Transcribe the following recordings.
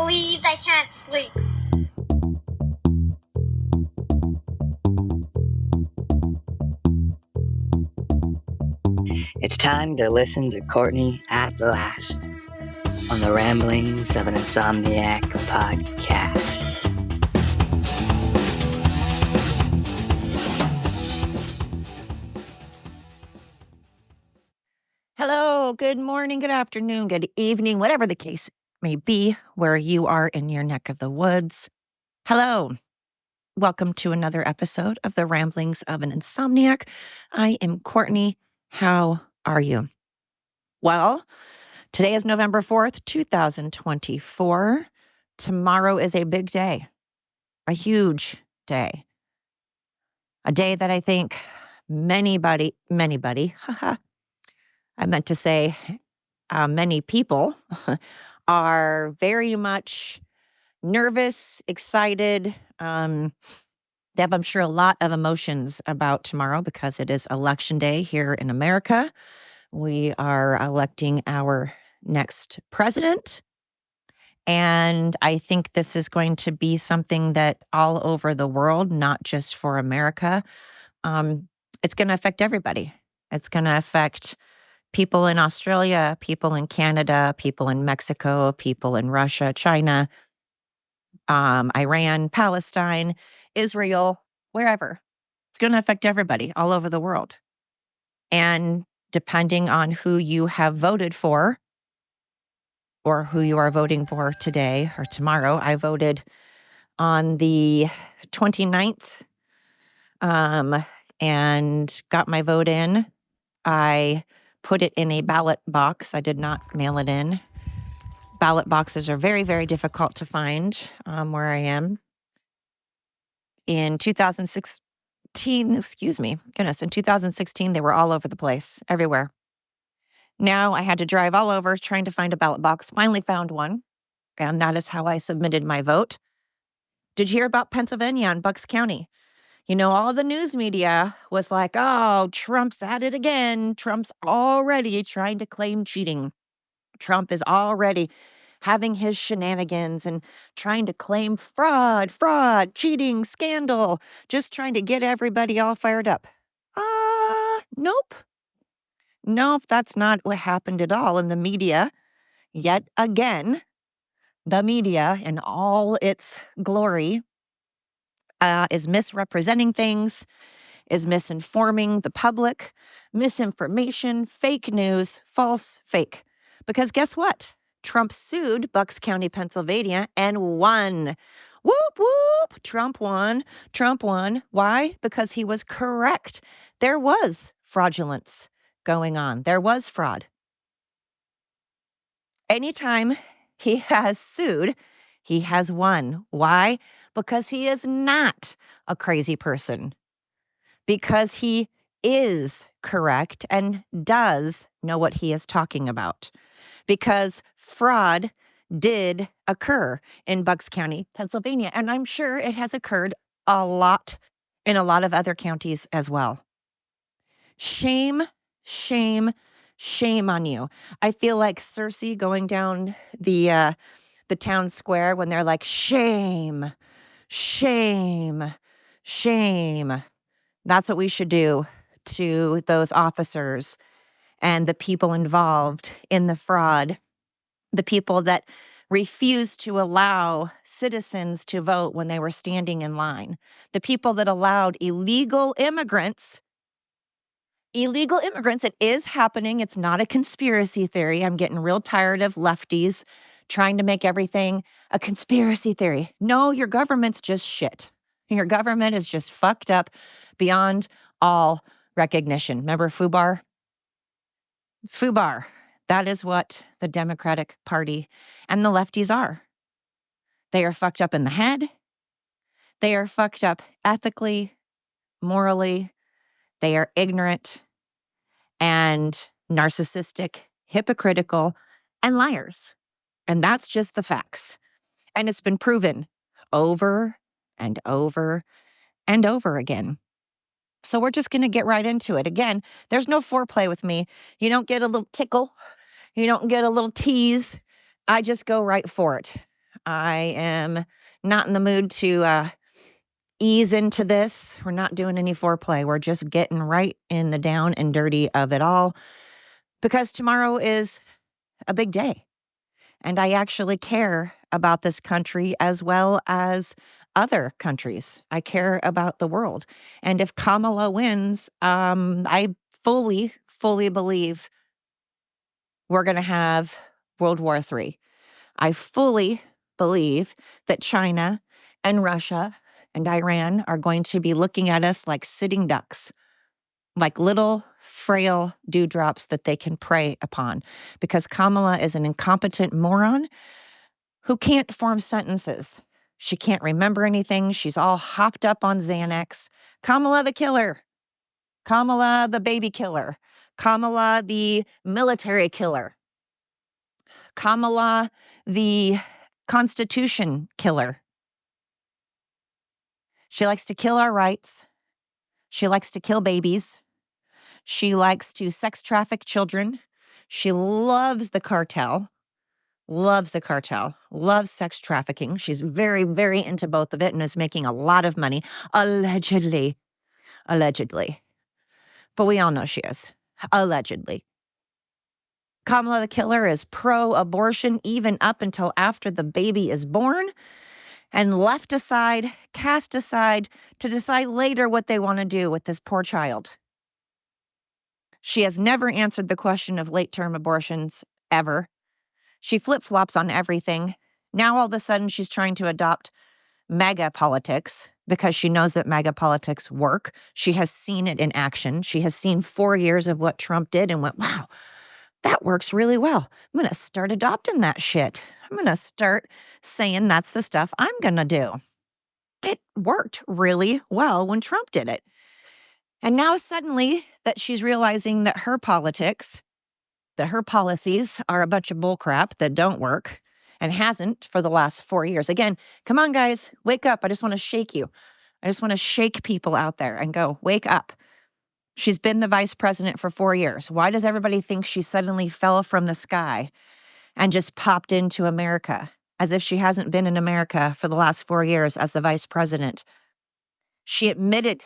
believes I can't sleep. It's time to listen to Courtney at last on the Ramblings of an Insomniac podcast. Hello, good morning, good afternoon, good evening, whatever the case may be, where you are in your neck of the woods. Hello, welcome to another episode of the Ramblings of an Insomniac. I am Courtney. How are you? Well, today is November 4th, 2024. Tomorrow is a big day, a huge day, a day that I think many people are very much nervous, excited. They have, I'm sure, a lot of emotions about tomorrow because it is election day here in America. We are electing our next president. And I think this is going to be something that all over the world, not just for America, it's going to affect everybody. It's going to affect people in Australia, people in Canada, people in Mexico, people in Russia, China, Iran, Palestine, Israel, wherever. It's going to affect everybody all over the world. And depending on who you have voted for or who you are voting for today or tomorrow, I voted on the 29th and got my vote in. I put it in a ballot box. I did not mail it in. Ballot boxes are very, very difficult to find where I am. In 2016, in 2016, they were all over the place, everywhere. Now I had to drive all over trying to find a ballot box. Finally found one, and that is how I submitted my vote. Did you hear about Pennsylvania and Bucks County? You know, all the news media was like, oh, Trump's at it again. Trump's already trying to claim cheating. Trump is already having his shenanigans and trying to claim fraud, cheating, scandal, just trying to get everybody all fired up. Nope. Nope, that's not what happened at all in the media. Yet again, the media in all its glory is misrepresenting things, is misinforming the public, misinformation, fake news, false, fake. Because guess what? Trump sued Bucks County, Pennsylvania, and won. Whoop, whoop. Trump won. Why? Because he was correct. There was fraudulence going on. There was fraud. Anytime he has sued, he has won. Why? Because he is not a crazy person. Because he is correct and does know what he is talking about. Because fraud did occur in Bucks County, Pennsylvania, and I'm sure it has occurred a lot in a lot of other counties as well. Shame, shame, shame on you. I feel like Cersei going down the town square when they're like, shame, shame, shame. That's what we should do to those officers and the people involved in the fraud, the people that refused to allow citizens to vote when they were standing in line, the people that allowed illegal immigrants. It is happening. It's not a conspiracy theory. I'm getting real tired of lefties trying to make everything a conspiracy theory. No, your government's just shit. Your government is just fucked up beyond all recognition. Remember FUBAR? FUBAR. That is what the Democratic Party and the lefties are. They are fucked up in the head. They are fucked up ethically, morally. They are ignorant and narcissistic, hypocritical, and liars. And that's just the facts. And it's been proven over and over and over again. So we're just going to get right into it. Again, there's no foreplay with me. You don't get a little tickle. You don't get a little tease. I just go right for it. I am not in the mood to ease into this. We're not doing any foreplay. We're just getting right in the down and dirty of it all because tomorrow is a big day. And I actually care about this country as well as other countries. I care about the world. And if Kamala wins, I fully believe we're going to have World War III. I fully believe that China and Russia and Iran are going to be looking at us like sitting ducks, like little frail dewdrops that they can prey upon, because Kamala is an incompetent moron who can't form sentences. She can't remember anything. She's all hopped up on Xanax. Kamala the killer. Kamala the baby killer. Kamala the military killer. Kamala the Constitution killer. She likes to kill our rights. She likes to kill babies. She likes to sex traffic children. She loves the cartel. Loves the cartel, loves sex trafficking. She's very, very into both of it and is making a lot of money, allegedly. Allegedly. But we all know she is. Allegedly. Kamala the killer is pro-abortion even up until after the baby is born and left aside, cast aside to decide later what they want to do with this poor child. She has never answered the question of late-term abortions ever. She flip-flops on everything. Now all of a sudden she's trying to adopt MAGA politics because she knows that MAGA politics work. She has seen it in action. She has seen 4 years of what Trump did and went, wow, that works really well. I'm going to start adopting that shit. I'm going to start saying that's the stuff I'm going to do. It worked really well when Trump did it. And now suddenly that she's realizing that her politics, that her policies are a bunch of bullcrap that don't work and hasn't for the last 4 years. Again, come on, guys, wake up. I just want to shake you. I just want to shake people out there and go, wake up. She's been the vice president for 4 years. Why does everybody think she suddenly fell from the sky and just popped into America as if she hasn't been in America for the last 4 years as the vice president? She admitted,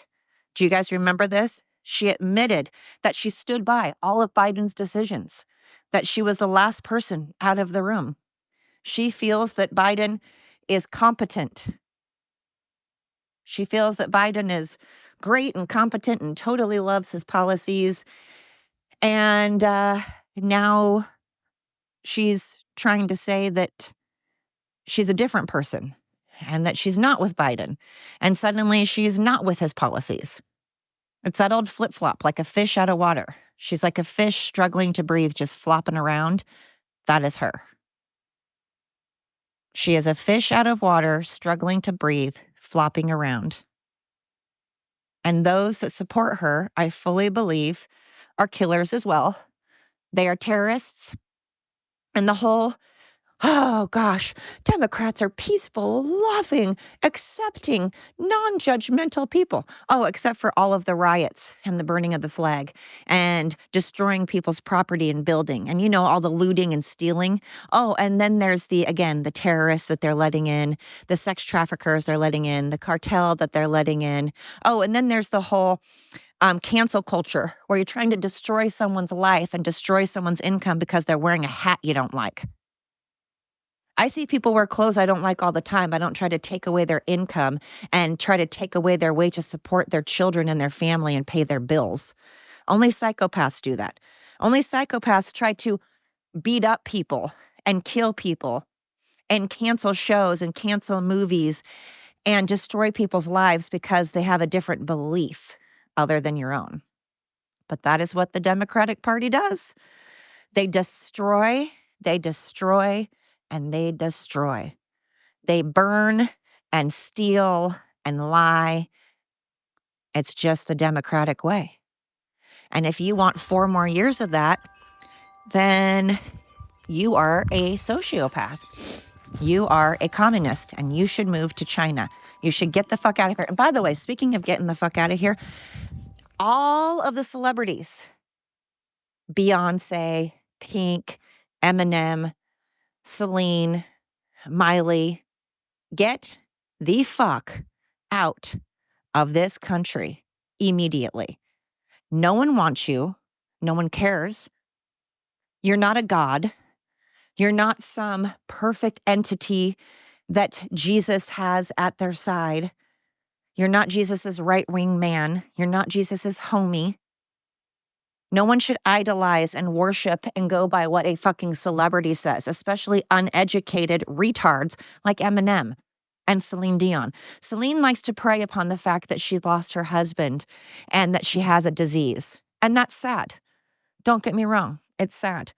do you guys remember this? She admitted that she stood by all of Biden's decisions, that she was the last person out of the room. She feels that Biden is competent. She feels that Biden is great and competent and totally loves his policies. And now she's trying to say that she's a different person and that she's not with Biden. And suddenly she's not with his policies. It's that old flip-flop, like a fish out of water. She's like a fish struggling to breathe, just flopping around. That is her. She is a fish out of water, struggling to breathe, flopping around. And those that support her, I fully believe, are killers as well. They are terrorists. And the whole, oh gosh, Democrats are peaceful, loving, accepting, non-judgmental people. Oh, except for all of the riots and the burning of the flag and destroying people's property and building and, all the looting and stealing. Oh, and then there's the terrorists that they're letting in, the sex traffickers they're letting in, the cartel that they're letting in. Oh, and then there's the whole cancel culture where you're trying to destroy someone's life and destroy someone's income because they're wearing a hat you don't like. I see people wear clothes I don't like all the time. I don't try to take away their income and try to take away their way to support their children and their family and pay their bills. Only psychopaths do that. Only psychopaths try to beat up people and kill people and cancel shows and cancel movies and destroy people's lives because they have a different belief other than your own. But that is what the Democratic Party does. They destroy, and they destroy. They burn and steal and lie. It's just the Democratic way. And if you want 4 more years of that, then you are a sociopath. You are a communist, and you should move to China. You should get the fuck out of here. And by the way, speaking of getting the fuck out of here, all of the celebrities, Beyonce, Pink, Eminem, Celine, Miley, get the fuck out of this country immediately. No one wants you. No one cares. You're not a god. You're not some perfect entity that Jesus has at their side. You're not Jesus's right wing man. You're not Jesus's homie. No one should idolize and worship and go by what a fucking celebrity says, especially uneducated retards like Eminem and Celine Dion. Celine likes to prey upon the fact that she lost her husband and that she has a disease. And that's sad. Don't get me wrong. It's sad.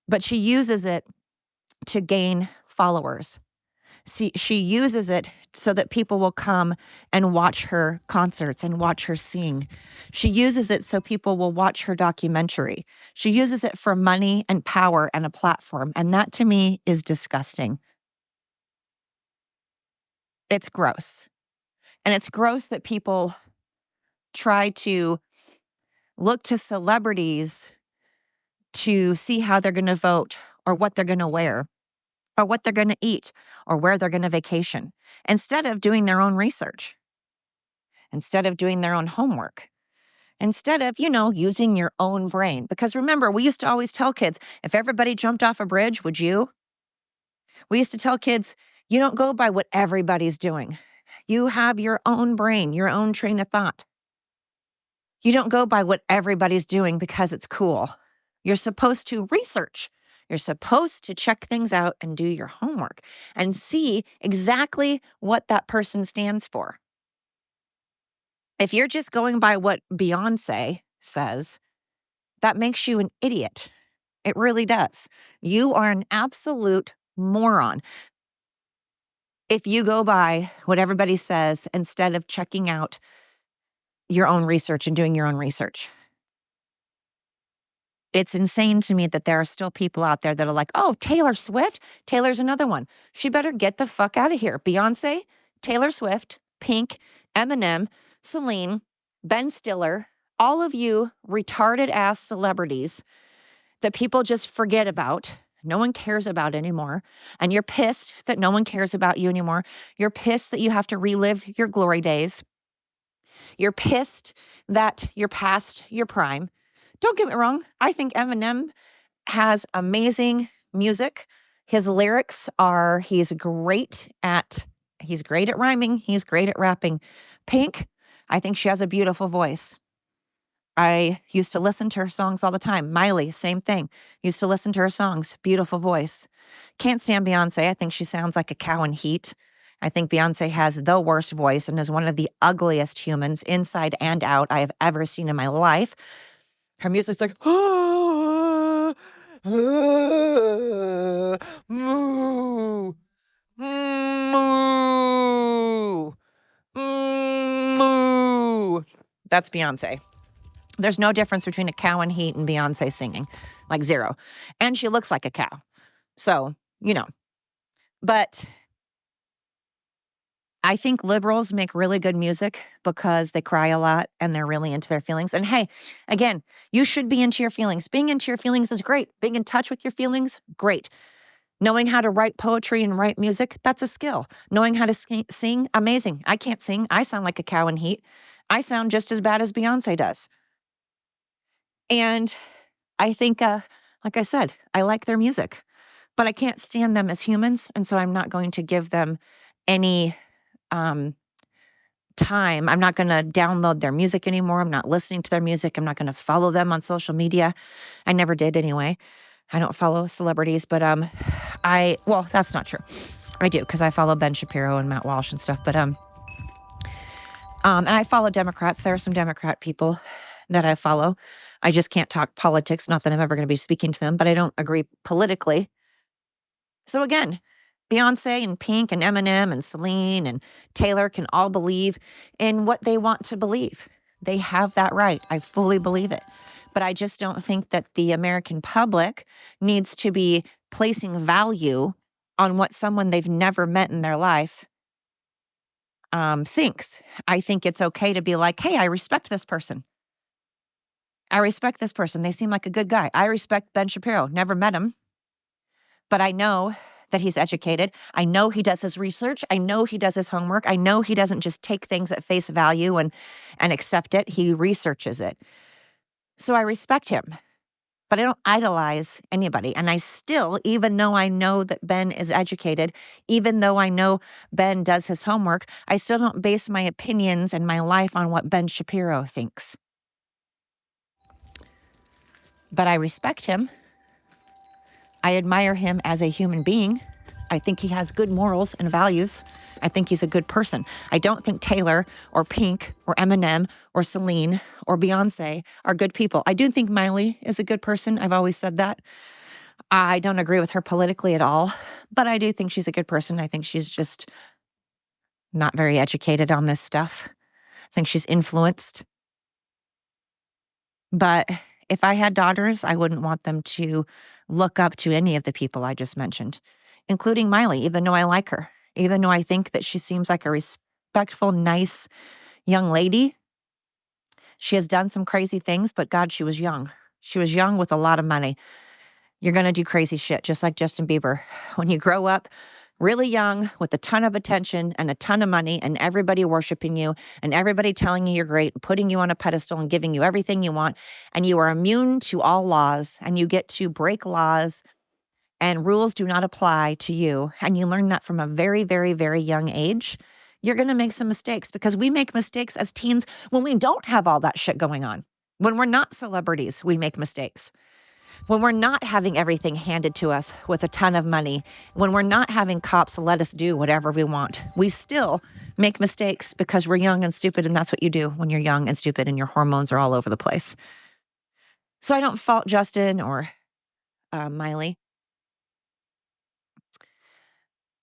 But she uses it to gain followers. She uses it so that people will come and watch her concerts and watch her sing. She uses it so people will watch her documentary. She uses it for money and power and a platform. And that to me is disgusting. It's gross. And it's gross that people try to look to celebrities to see how they're going to vote or what they're going to wear or what they're going to eat or where they're going to vacation instead of doing their own research, instead of doing their own homework, instead of, using your own brain. Because remember, we used to always tell kids, if everybody jumped off a bridge, would you? We used to tell kids, you don't go by what everybody's doing. You have your own brain, your own train of thought. You don't go by what everybody's doing because it's cool. You're supposed to research. You're supposed to check things out and do your homework and see exactly what that person stands for. If you're just going by what Beyonce says, that makes you an idiot. It really does. You are an absolute moron if you go by what everybody says instead of checking out your own research and doing your own research. It's insane to me that there are still people out there that are like, oh, Taylor Swift? Taylor's another one. She better get the fuck out of here. Beyonce, Taylor Swift, Pink, Eminem, Celine, Ben Stiller, all of you retarded ass celebrities that people just forget about. No one cares about anymore. And you're pissed that no one cares about you anymore. You're pissed that you have to relive your glory days. You're pissed that you're past your prime. Don't get me wrong. I think Eminem has amazing music. His lyrics are, he's great at rhyming. He's great at rapping. Pink, I think she has a beautiful voice. I used to listen to her songs all the time. Miley, same thing. Used to listen to her songs. Beautiful voice. Can't stand Beyonce. I think she sounds like a cow in heat. I think Beyonce has the worst voice and is one of the ugliest humans inside and out I have ever seen in my life. Her music's like, moo, moo, moo. That's Beyonce. There's no difference between a cow in heat and Beyonce singing, like zero. And she looks like a cow. So, but I think liberals make really good music because they cry a lot and they're really into their feelings. And hey, again, you should be into your feelings. Being into your feelings is great. Being in touch with your feelings, great. Knowing how to write poetry and write music, that's a skill. Knowing how to sing, amazing. I can't sing. I sound like a cow in heat. I sound just as bad as Beyonce does. And I think, like I said, I like their music, but I can't stand them as humans. And so I'm not going to give them any time. I'm not going to download their music anymore. I'm not listening to their music. I'm not going to follow them on social media. I never did anyway. I don't follow celebrities, but well, that's not true. I do because I follow Ben Shapiro and Matt Walsh and stuff. But and I follow Democrats. There are some Democrat people that I follow. I just can't talk politics. Not that I'm ever going to be speaking to them, but I don't agree politically. So again, Beyonce and Pink and Eminem and Celine and Taylor can all believe in what they want to believe. They have that right. I fully believe it. But I just don't think that the American public needs to be placing value on what someone they've never met in their life thinks. I think it's okay to be like, hey, I respect this person. I respect this person. They seem like a good guy. I respect Ben Shapiro. Never met him. But I know that he's educated. I know he does his research. I know he does his homework. I know he doesn't just take things at face value and accept it. He researches it. So I respect him, but I don't idolize anybody. And I still, even though I know that Ben is educated, even though I know Ben does his homework, I still don't base my opinions and my life on what Ben Shapiro thinks. But I respect him. I admire him as a human being. I think he has good morals and values. I think he's a good person. I don't think Taylor or Pink or Eminem or Celine or Beyonce are good people. I do think Miley is a good person. I've always said that. I don't agree with her politically at all, but I do think she's a good person. I think she's just not very educated on this stuff. I think she's influenced. But if I had daughters, I wouldn't want them to look up to any of the people I just mentioned, including Miley, even though I like her, even though I think that she seems like a respectful, nice young lady. She has done some crazy things, but God, she was young. She was young with a lot of money. You're going to do crazy shit, just like Justin Bieber. When you grow up really young with a ton of attention and a ton of money and everybody worshiping you and everybody telling you you're great, putting you on a pedestal and giving you everything you want, and you are immune to all laws and you get to break laws and rules do not apply to you, and you learn that from a very, very, very young age, you're going to make some mistakes because we make mistakes as teens when we don't have all that shit going on. When we're not celebrities, we make mistakes. When we're not having everything handed to us with a ton of money, when we're not having cops let us do whatever we want, we still make mistakes because we're young and stupid, and that's what you do when you're young and stupid and your hormones are all over the place. So I don't fault Justin or Miley.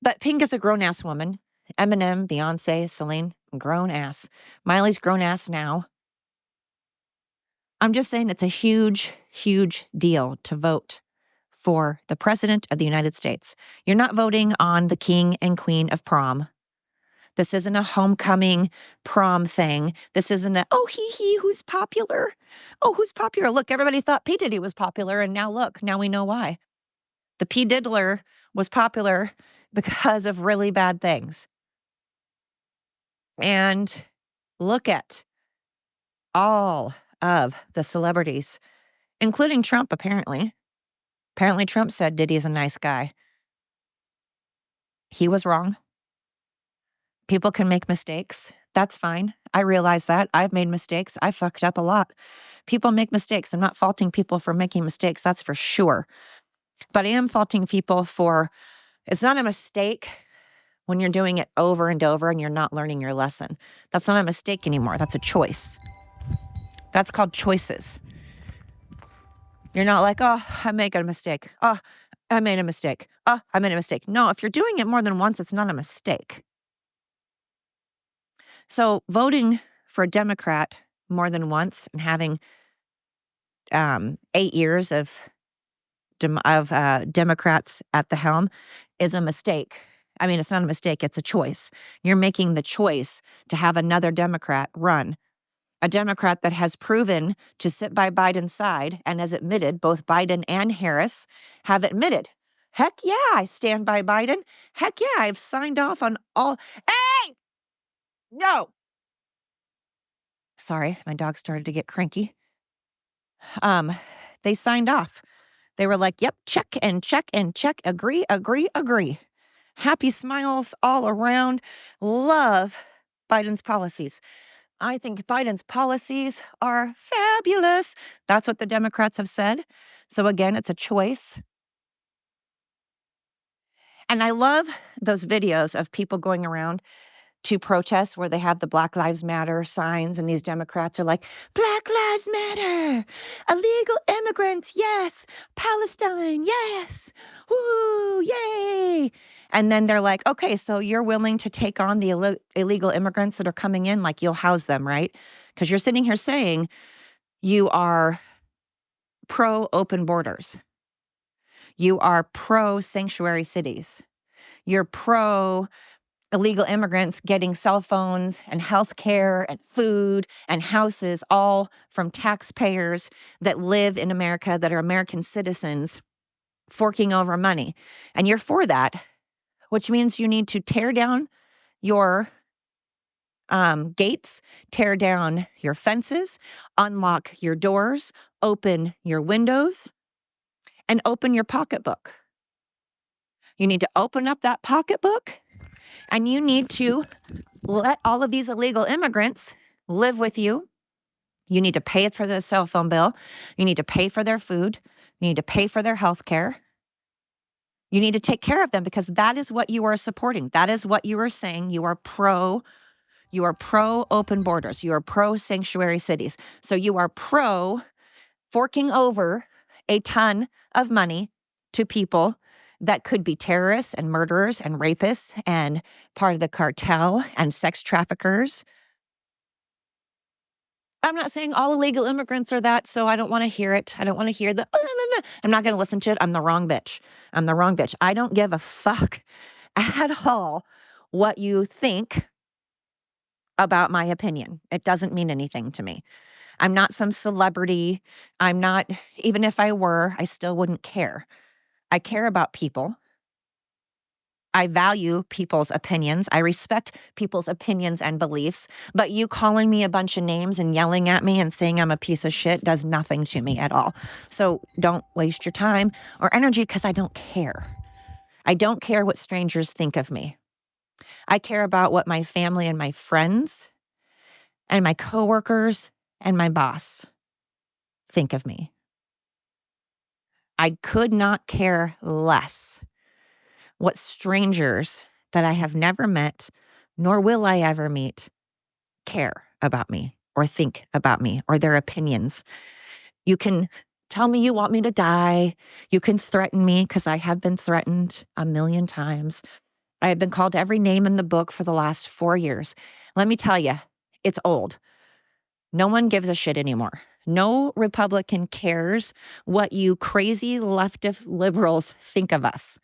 But Pink is a grown-ass woman. Eminem, Beyonce, Celine, grown ass. Miley's grown ass now. I'm just saying it's a huge, huge deal to vote for the president of the United States. You're not voting on the king and queen of prom. This isn't a homecoming prom thing. This isn't a, oh, who's popular? Oh, who's popular? Look, everybody thought P. Diddy was popular, and now look, now we know why. The P. Diddler was popular because of really bad things. And look at all of the celebrities, including Trump, apparently. Apparently, Trump said Diddy's a nice guy. He was wrong. People can make mistakes. That's fine. I realize that. I've made mistakes. I fucked up a lot. People make mistakes. I'm not faulting people for making mistakes. That's for sure. But I am faulting people for, it's not a mistake when you're doing it over and over and you're not learning your lesson. That's not a mistake anymore. That's a choice. That's called choices. You're not like, oh, I made a mistake. Oh, I made a mistake. Oh, I made a mistake. No, if you're doing it more than once, it's not a mistake. So voting for a Democrat more than once and having 8 years of Democrats at the helm is a mistake. I mean, it's not a mistake. It's a choice. You're making the choice to have another Democrat run. A Democrat that has proven to sit by Biden's side and has admitted, both Biden and Harris have admitted, heck yeah, I stand by Biden. Heck yeah, I've signed off on all. Hey, no. Sorry, my dog started to get cranky. They signed off. They were like, yep, check and check and check. Agree, agree, agree. Happy smiles all around. Love Biden's policies. I think Biden's policies are fabulous. That's what the Democrats have said. So again, it's a choice. And I love those videos of people going around to protests where they have the Black Lives Matter signs and these Democrats are like, Black Lives Matter, illegal immigrants, yes, Palestine, yes, woo, yay. And then they're like, okay, so you're willing to take on the illegal immigrants that are coming in, like you'll house them, right? Because you're sitting here saying you are pro open borders. You are pro sanctuary cities. You're pro illegal immigrants getting cell phones and health care and food and houses, all from taxpayers that live in America, that are American citizens, forking over money. And you're for that, which means you need to tear down your gates, tear down your fences, unlock your doors, open your windows, and open your pocketbook. You need to open up that pocketbook, and you need to let all of these illegal immigrants live with you. You need to pay for their cell phone bill. You need to pay for their food. You need to pay for their health care. You need to take care of them because that is what you are supporting. That is what you are saying. You are pro open borders. You are pro sanctuary cities. So you are pro forking over a ton of money to people that could be terrorists and murderers and rapists and part of the cartel and sex traffickers. I'm not saying all illegal immigrants are that, so I don't want to hear it. I don't want to hear I'm not going to listen to it. I'm the wrong bitch. I'm the wrong bitch. I don't give a fuck at all what you think about my opinion. It doesn't mean anything to me. I'm not some celebrity. I'm not, even if I were, I still wouldn't care. I care about people. I value people's opinions. I respect people's opinions and beliefs. But you calling me a bunch of names and yelling at me and saying I'm a piece of shit does nothing to me at all. So don't waste your time or energy because I don't care. I don't care what strangers think of me. I care about what my family and my friends and my coworkers and my boss think of me. I could not care less what strangers that I have never met, nor will I ever meet, care about me or think about me or their opinions. You can tell me you want me to die. You can threaten me because I have been threatened a million times. I have been called every name in the book for the last 4 years. Let me tell you, it's old. No one gives a shit anymore. No Republican cares what you crazy leftist liberals think of us.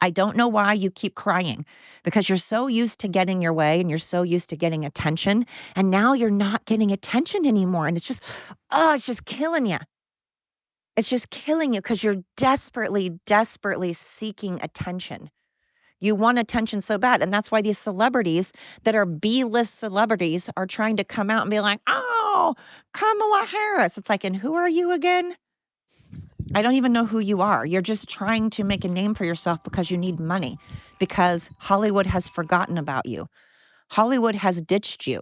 I don't know why you keep crying because you're so used to getting your way and you're so used to getting attention. And now you're not getting attention anymore. And it's just killing you. It's just killing you because you're desperately, desperately seeking attention. You want attention so bad. And that's why these celebrities that are B-list celebrities are trying to come out and be like, oh, Kamala Harris. It's like, and who are you again? I don't even know who you are. You're just trying to make a name for yourself because you need money, because Hollywood has forgotten about you. Hollywood has ditched you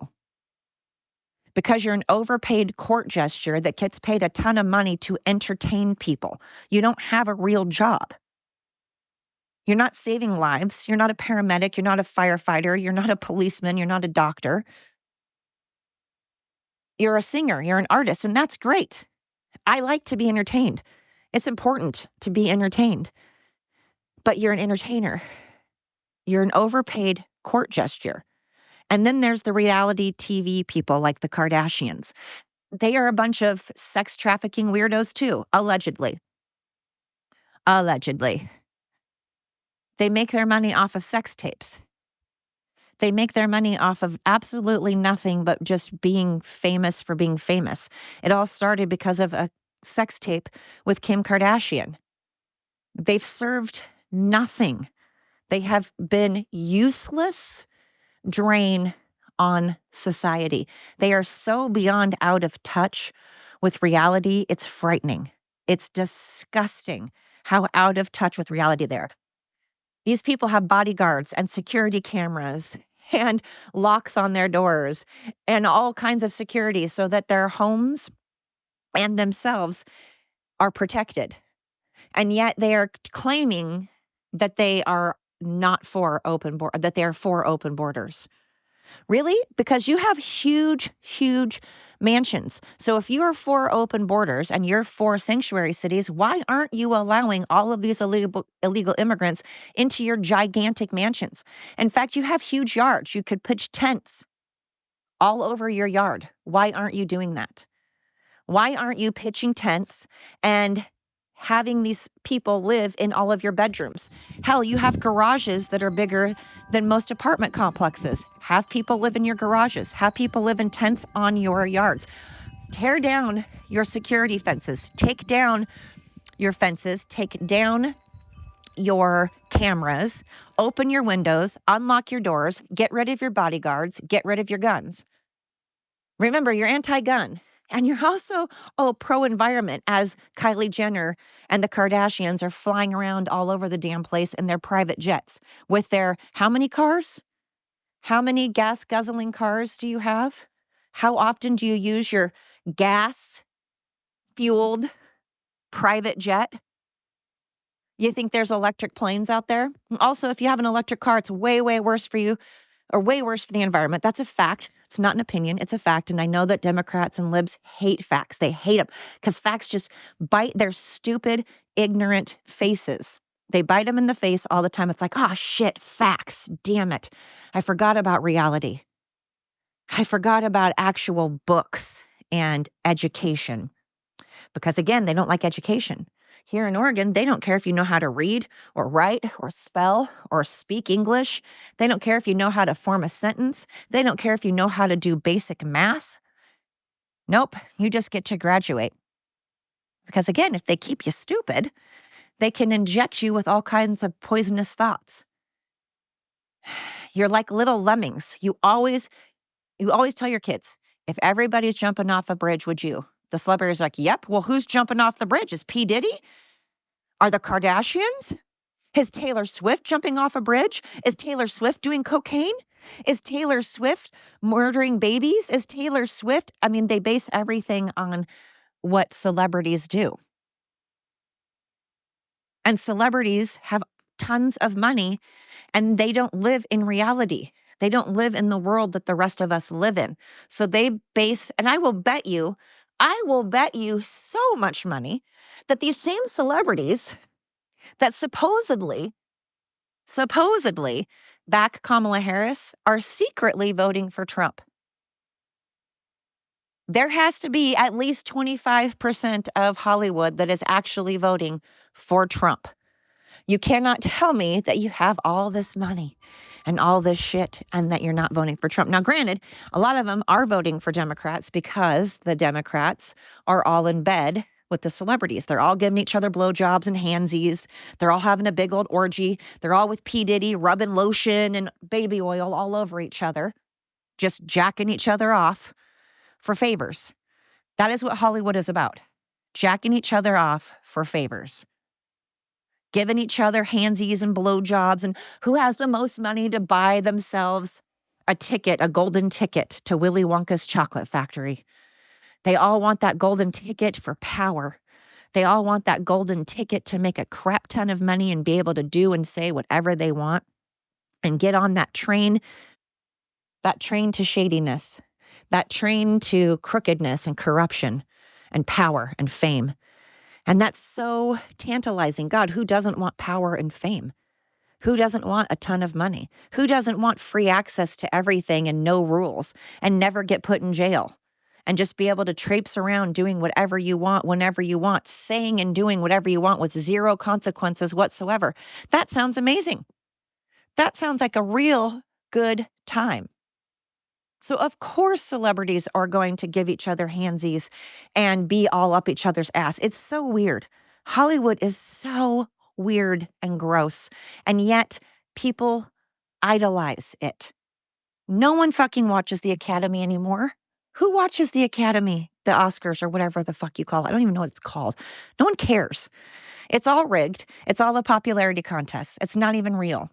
because you're an overpaid court gesture that gets paid a ton of money to entertain people. You don't have a real job. You're not saving lives. You're not a paramedic. You're not a firefighter. You're not a policeman. You're not a doctor. You're a singer. You're an artist, and that's great. I like to be entertained. It's important to be entertained. But you're an entertainer. You're an overpaid court gesture. And then there's the reality TV people like the Kardashians. They are a bunch of sex trafficking weirdos too, allegedly. Allegedly. They make their money off of sex tapes. They make their money off of absolutely nothing but just being famous for being famous. It all started because of a sex tape with Kim Kardashian. They've served nothing. They have been useless drain on society. They are so beyond out of touch with reality. It's frightening. It's disgusting how out of touch with reality they are. These people have bodyguards and security cameras and locks on their doors and all kinds of security so that their homes and themselves are protected. And yet they are claiming that they are not for that they are for open borders. Really? Because you have huge, huge mansions. So if you are for open borders and you're for sanctuary cities, why aren't you allowing all of these illegal immigrants into your gigantic mansions? In fact, you have huge yards. You could pitch tents all over your yard. Why aren't you doing that? Why aren't you pitching tents and having these people live in all of your bedrooms? Hell, you have garages that are bigger than most apartment complexes. Have people live in your garages. Have people live in tents on your yards. Tear down your security fences. Take down your fences, take down your cameras, open your windows, unlock your doors, get rid of your bodyguards, get rid of your guns. Remember, you're anti-gun. And you're also, pro-environment, as Kylie Jenner and the Kardashians are flying around all over the damn place in their private jets with their, how many cars? How many gas-guzzling cars do you have? How often do you use your gas-fueled private jet? You think there's electric planes out there? Also, if you have an electric car, it's way, way worse for you, or way worse for the environment. That's a fact. It's not an opinion. It's a fact. And I know that Democrats and libs hate facts. They hate them because facts just bite their stupid, ignorant faces. They bite them in the face all the time. It's like, oh, shit, facts. Damn it. I forgot about reality. I forgot about actual books and education because, again, they don't like education. Here in Oregon, they don't care if you know how to read or write or spell or speak English. They don't care if you know how to form a sentence. They don't care if you know how to do basic math. Nope, you just get to graduate. Because again, if they keep you stupid, they can inject you with all kinds of poisonous thoughts. You're like little lemmings. You always tell your kids, if everybody's jumping off a bridge, would you? The celebrity's like, yep. Well, who's jumping off the bridge? Is P. Diddy? Are the Kardashians? Is Taylor Swift jumping off a bridge? Is Taylor Swift doing cocaine? Is Taylor Swift murdering babies? Is Taylor Swift? I mean, they base everything on what celebrities do. And celebrities have tons of money and they don't live in reality. They don't live in the world that the rest of us live in. So they base, and I will bet you so much money that these same celebrities that supposedly back Kamala Harris are secretly voting for Trump. There has to be at least 25% of Hollywood that is actually voting for Trump. You cannot tell me that you have all this money and all this shit and that you're not voting for Trump. Now, granted, a lot of them are voting for Democrats because the Democrats are all in bed with the celebrities. They're all giving each other blowjobs and handsies. They're all having a big old orgy. They're all with P. Diddy, rubbing lotion and baby oil all over each other, just jacking each other off for favors. That is what Hollywood is about. Jacking each other off for favors. Giving each other handsies and blowjobs, and who has the most money to buy themselves a ticket, a golden ticket to Willy Wonka's chocolate factory. They all want that golden ticket for power. They all want that golden ticket to make a crap ton of money and be able to do and say whatever they want and get on that train to shadiness, that train to crookedness and corruption and power and fame. And that's so tantalizing. God, who doesn't want power and fame? Who doesn't want a ton of money? Who doesn't want free access to everything and no rules and never get put in jail and just be able to traipse around doing whatever you want, whenever you want, saying and doing whatever you want with zero consequences whatsoever? That sounds amazing. That sounds like a real good time. So of course celebrities are going to give each other handsies and be all up each other's ass. It's so weird. Hollywood is so weird and gross. And yet people idolize it. No one fucking watches the Academy anymore. Who watches the Academy, the Oscars, or whatever the fuck you call it? I don't even know what it's called. No one cares. It's all rigged. It's all a popularity contest. It's not even real.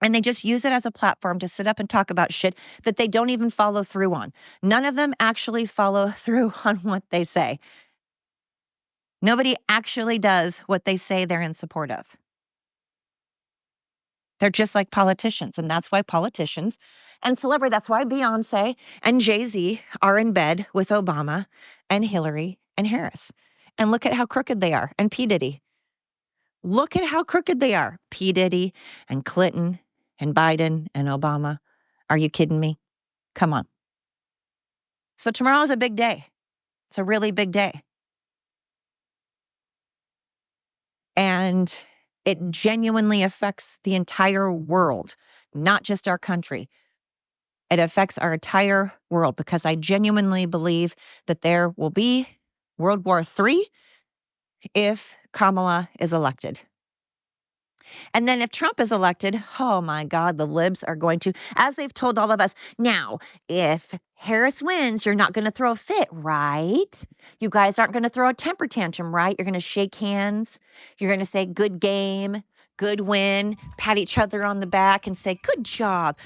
And they just use it as a platform to sit up and talk about shit that they don't even follow through on. None of them actually follow through on what they say. Nobody actually does what they say they're in support of. They're just like politicians. And that's why politicians and celebrity, that's why Beyonce and Jay-Z are in bed with Obama and Hillary and Harris. And look at how crooked they are. And P. Diddy. Look at how crooked they are. P. Diddy and Clinton and Biden and Obama. Are you kidding me? Come on. So tomorrow is a big day. It's a really big day. And it genuinely affects the entire world, not just our country. It affects our entire world because I genuinely believe that there will be World War III if Kamala is elected. And then if Trump is elected, oh my God, the libs are going to, as they've told all of us, now, if Harris wins, you're not going to throw a fit, right? You guys aren't going to throw a temper tantrum, right? You're going to shake hands. You're going to say, good game, good win, pat each other on the back and say, good job,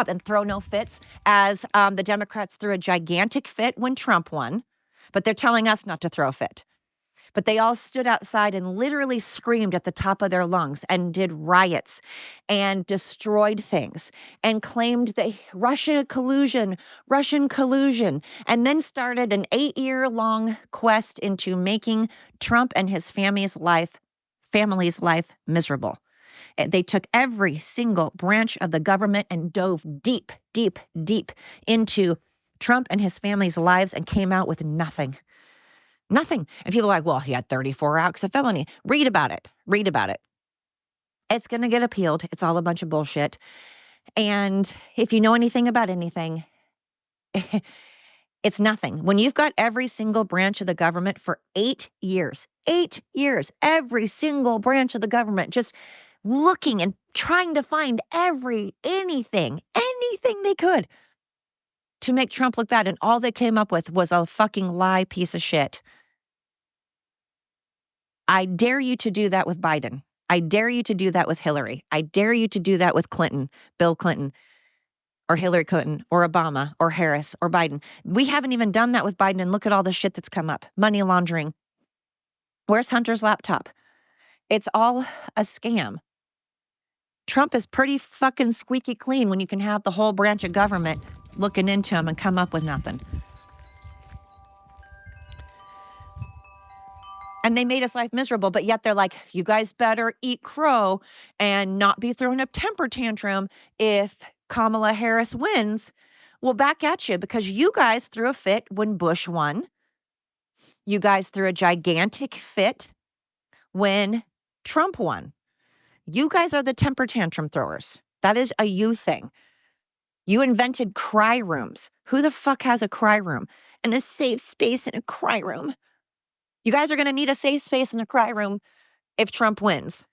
and throw no fits, as the Democrats threw a gigantic fit when Trump won. But they're telling us not to throw a fit. But they all stood outside and literally screamed at the top of their lungs and did riots and destroyed things and claimed that Russian collusion, and then started an 8-year-long quest into making Trump and his family's life miserable. They took every single branch of the government and dove deep, deep, deep into Trump and his family's lives and came out with nothing. Nothing. And people are like, well, he had 34 acts of felony. Read about it. It's going to get appealed. It's all a bunch of bullshit. And if you know anything about anything, it's nothing. When you've got every single branch of the government for 8 years, every single branch of the government just looking and trying to find anything they could to make Trump look bad. And all they came up with was a fucking lie piece of shit. I dare you to do that with Biden. I dare you to do that with Hillary. I dare you to do that with Clinton, Bill Clinton, or Hillary Clinton, or Obama, or Harris, or Biden. We haven't even done that with Biden, and look at all the shit that's come up. Money laundering. Where's Hunter's laptop? It's all a scam. Trump is pretty fucking squeaky clean when you can have the whole branch of government looking into him and come up with nothing. And they made his life miserable, but yet they're like, you guys better eat crow and not be throwing a temper tantrum if Kamala Harris wins. Well, back at you, because you guys threw a fit when Bush won. You guys threw a gigantic fit when Trump won. You guys are the temper tantrum throwers. That is a you thing. You invented cry rooms. Who the fuck has a cry room? And a safe space in a cry room? You guys are going to need a safe space in a cry room if Trump wins.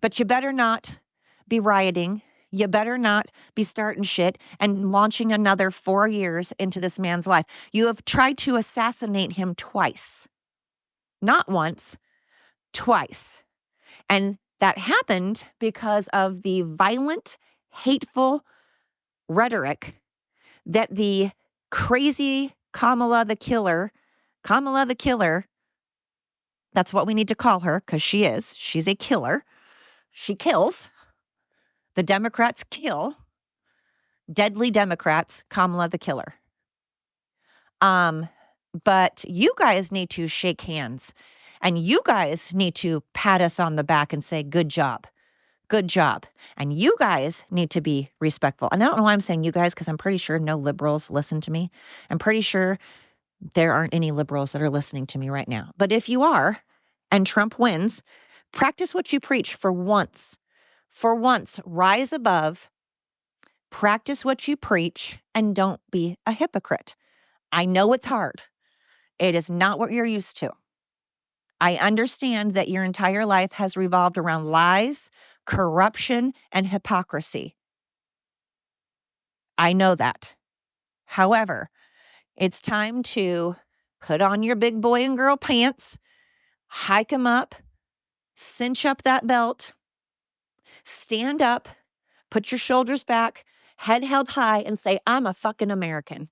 But you better not be rioting. You better not be starting shit and launching another 4 years into this man's life. You have tried to assassinate him twice. Not once, twice. And that happened because of the violent, hateful rhetoric that the crazy Kamala the killer, that's what we need to call her because she's a killer. She kills. The Democrats kill. Deadly Democrats, Kamala the killer. But you guys need to shake hands and you guys need to pat us on the back and say, good job. And you guys need to be respectful. And I don't know why I'm saying you guys, because I'm pretty sure no liberals listen to me. I'm pretty sure there aren't any liberals that are listening to me right now. But if you are, and Trump wins, practice what you preach for once. For once, rise above, practice what you preach, and don't be a hypocrite. I know it's hard. It is not what you're used to. I understand that your entire life has revolved around lies, corruption, and hypocrisy. I know that. However, it's time to put on your big boy and girl pants, hike them up, cinch up that belt, stand up, put your shoulders back, head held high, and say, I'm a fucking American.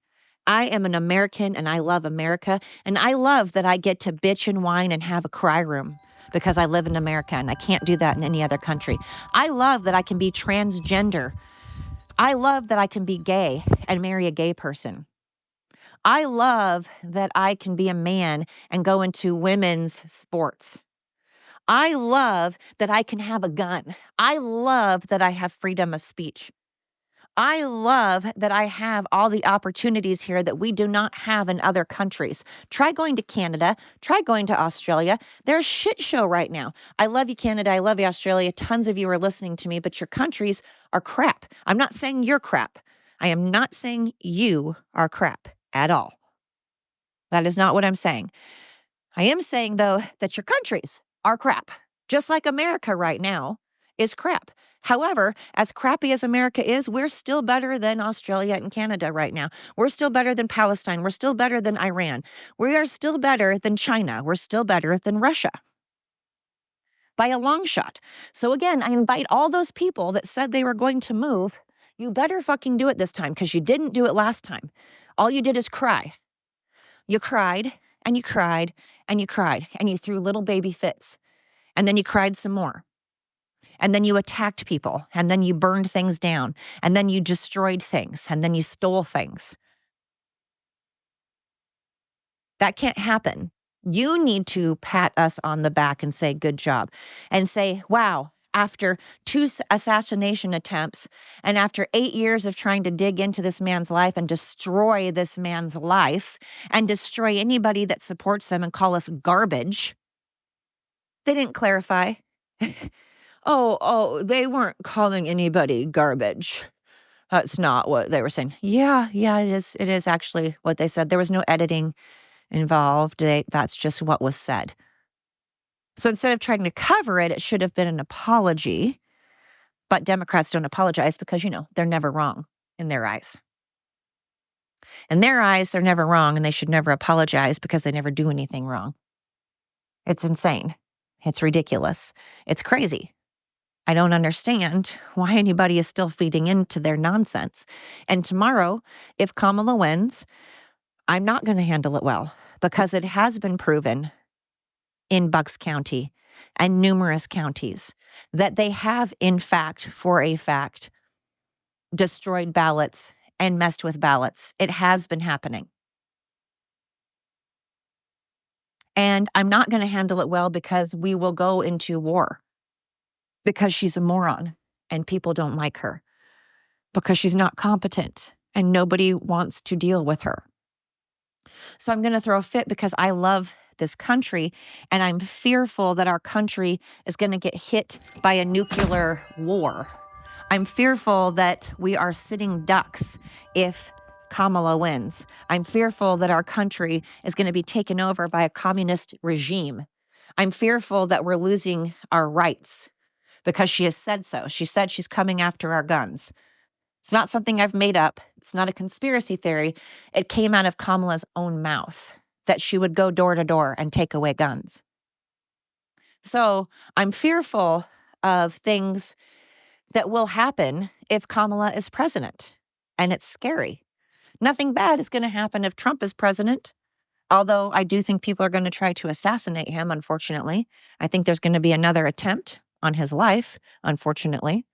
I am an American and I love America. And I love that I get to bitch and whine and have a cry room because I live in America and I can't do that in any other country. I love that I can be transgender. I love that I can be gay and marry a gay person. I love that I can be a man and go into women's sports. I love that I can have a gun. I love that I have freedom of speech. I love that I have all the opportunities here that we do not have in other countries. Try going to Canada. Try going to Australia. They're a shit show right now. I love you, Canada. I love you, Australia. Tons of you are listening to me, but your countries are crap. I'm not saying you're crap. I am not saying you are crap at all. That is not what I'm saying. I am saying, though, that your countries are crap, just like America right now is crap. However, as crappy as America is, we're still better than Australia and Canada right now. We're still better than Palestine. We're still better than Iran. We are still better than China. We're still better than Russia by a long shot. So again, I invite all those people that said they were going to move. You better fucking do it this time because you didn't do it last time. All you did is cry. You cried and you cried and you cried and you threw little baby fits. And then you cried some more. And then you attacked people. And then you burned things down. And then you destroyed things. And then you stole things. That can't happen. You need to pat us on the back and say, good job. And say, wow, after 2 assassination attempts and after 8 years of trying to dig into this man's life and destroy this man's life and destroy anybody that supports them and call us garbage, they didn't clarify. Oh, they weren't calling anybody garbage. That's not what they were saying. Yeah, it is. It is actually what they said. There was no editing involved. That's just what was said. So instead of trying to cover it, it should have been an apology. But Democrats don't apologize because, they're never wrong in their eyes. In their eyes, they're never wrong, and they should never apologize because they never do anything wrong. It's insane. It's ridiculous. It's crazy. I don't understand why anybody is still feeding into their nonsense. And tomorrow, if Kamala wins, I'm not going to handle it well because it has been proven in Bucks County and numerous counties that they have, in fact, for a fact, destroyed ballots and messed with ballots. It has been happening. And I'm not going to handle it well because we will go into war because she's a moron and people don't like her because she's not competent and nobody wants to deal with her. So I'm going to throw a fit because I love this country and I'm fearful that our country is going to get hit by a nuclear war. I'm fearful that we are sitting ducks if Kamala wins. I'm fearful that our country is going to be taken over by a communist regime. I'm fearful that we're losing our rights because she has said so. She said she's coming after our guns. It's not something I've made up. It's not a conspiracy theory. It came out of Kamala's own mouth that she would go door to door and take away guns. So I'm fearful of things that will happen if Kamala is president. And it's scary. Nothing bad is going to happen if Trump is president. Although I do think people are going to try to assassinate him, unfortunately. I think there's going to be another attempt on his life, unfortunately.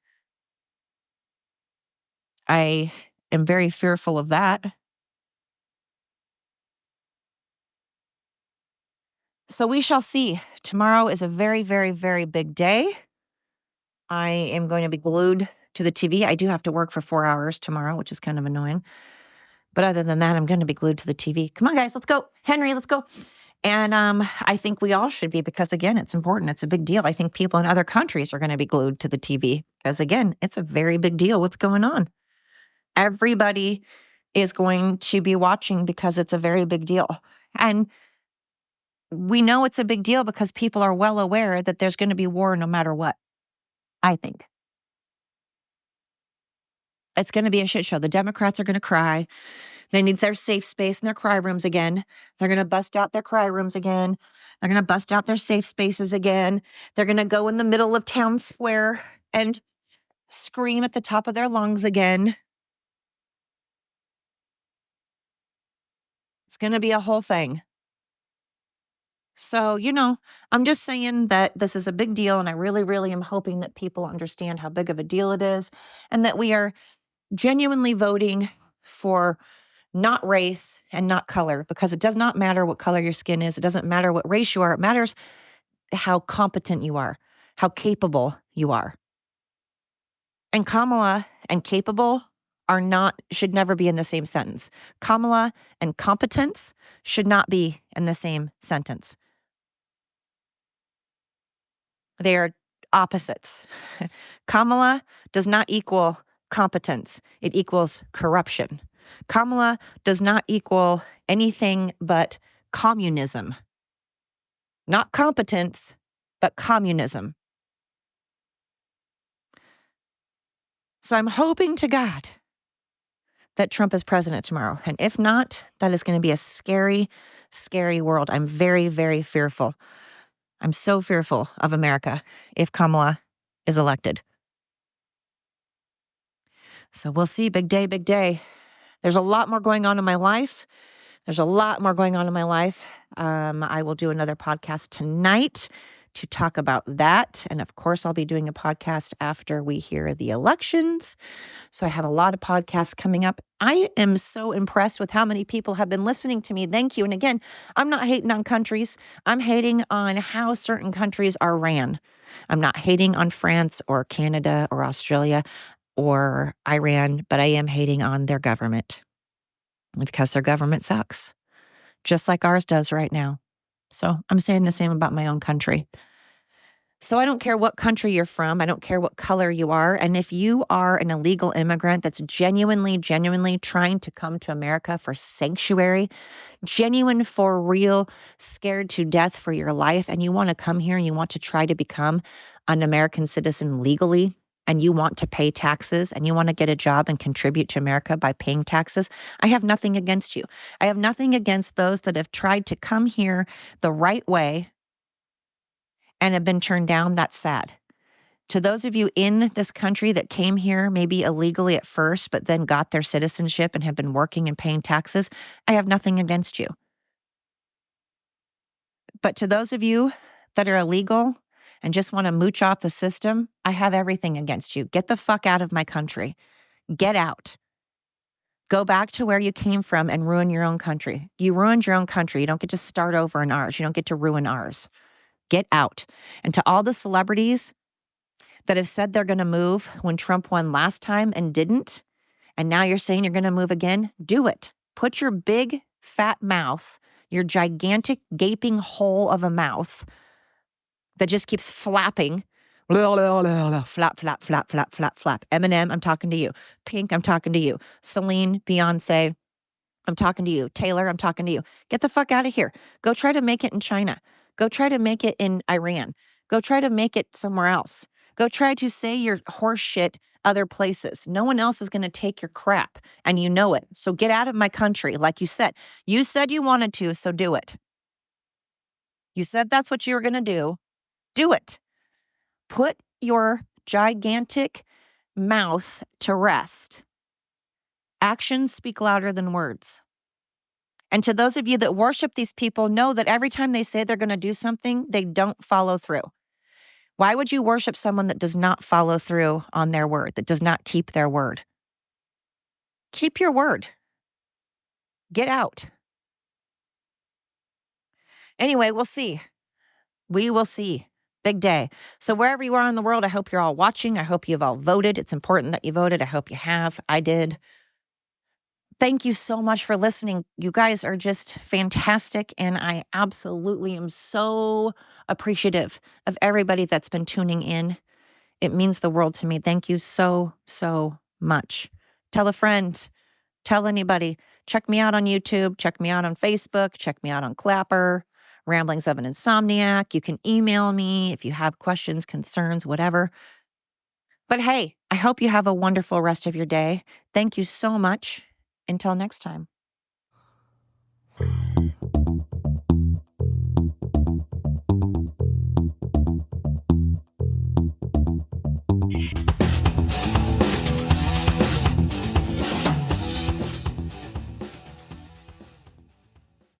I am very fearful of that. So we shall see. Tomorrow is a very, very, very big day. I am going to be glued to the TV. I do have to work for 4 hours tomorrow, which is kind of annoying. But other than that, I'm going to be glued to the TV. Come on, guys, let's go. Henry, let's go. And I think we all should be because, again, it's important. It's a big deal. I think people in other countries are going to be glued to the TV because, again, it's a very big deal what's going on. Everybody is going to be watching because it's a very big deal. And we know it's a big deal because people are well aware that there's going to be war no matter what, I think. It's going to be a shit show. The Democrats are going to cry. They need their safe space in their cry rooms again. They're going to bust out their cry rooms again. They're going to bust out their safe spaces again. They're going to go in the middle of town square and scream at the top of their lungs again. It's going to be a whole thing. So, I'm just saying that this is a big deal, and I really, really am hoping that people understand how big of a deal it is and that we are genuinely voting for not race and not color, because it does not matter what color your skin is. It doesn't matter what race you are. It matters how competent you are, how capable you are. And Kamala and capable should never be in the same sentence. Kamala and competence should not be in the same sentence. They are opposites. Kamala does not equal competence. It equals corruption. Kamala does not equal anything but communism. Not competence, but communism. So I'm hoping to God that Trump is president tomorrow. And if not, that is going to be a scary, scary world. I'm very, very fearful. I'm so fearful of America if Kamala is elected. So we'll see. Big day, big day. There's a lot more going on in my life. I will do another podcast tonight to talk about that. And of course, I'll be doing a podcast after we hear the elections. So I have a lot of podcasts coming up. I am so impressed with how many people have been listening to me. Thank you. And again, I'm not hating on countries. I'm hating on how certain countries are ran. I'm not hating on France or Canada or Australia or Iran, but I am hating on their government because their government sucks, just like ours does right now. So I'm saying the same about my own country. So I don't care what country you're from. I don't care what color you are. And if you are an illegal immigrant that's genuinely trying to come to America for sanctuary, genuine for real, scared to death for your life, and you want to come here and you want to try to become an American citizen legally, and you want to pay taxes and you want to get a job and contribute to America by paying taxes, I have nothing against you. I have nothing against those that have tried to come here the right way and have been turned down. That's sad. To those of you in this country that came here maybe illegally at first, but then got their citizenship and have been working and paying taxes, I have nothing against you. But to those of you that are illegal and just want to mooch off the system, I have everything against you. Get the fuck out of my country. Get out. Go back to where you came from and ruin your own country. You ruined your own country. You don't get to start over in ours. You don't get to ruin ours. Get out. And to all the celebrities that have said they're going to move when Trump won last time and didn't, and now you're saying you're going to move again, do it. Put your big fat mouth, your gigantic gaping hole of a mouth that just keeps flapping. Flap, flap, flap, flap, flap, flap. Eminem, I'm talking to you. Pink, I'm talking to you. Celine, Beyonce, I'm talking to you. Taylor, I'm talking to you. Get the fuck out of here. Go try to make it in China. Go try to make it in Iran. Go try to make it somewhere else. Go try to say your horse shit other places. No one else is going to take your crap, and you know it. So get out of my country, like you said. You said you wanted to, so do it. You said that's what you were going to do. Do it. Put your gigantic mouth to rest. Actions speak louder than words. And to those of you that worship these people, know that every time they say they're going to do something, they don't follow through. Why would you worship someone that does not follow through on their word, that does not keep their word? Keep your word. Get out. Anyway, we'll see. We will see. Big day. So wherever you are in the world, I hope you're all watching. I hope you've all voted. It's important that you voted. I hope you have. I did. Thank you so much for listening. You guys are just fantastic, and I absolutely am so appreciative of everybody that's been tuning in. It means the world to me. Thank you so, so much. Tell a friend, tell anybody. Check me out on YouTube, check me out on Facebook, check me out on Clapper, Ramblings of an Insomniac. You can email me if you have questions, concerns, whatever. But hey, I hope you have a wonderful rest of your day. Thank you so much. Until next time.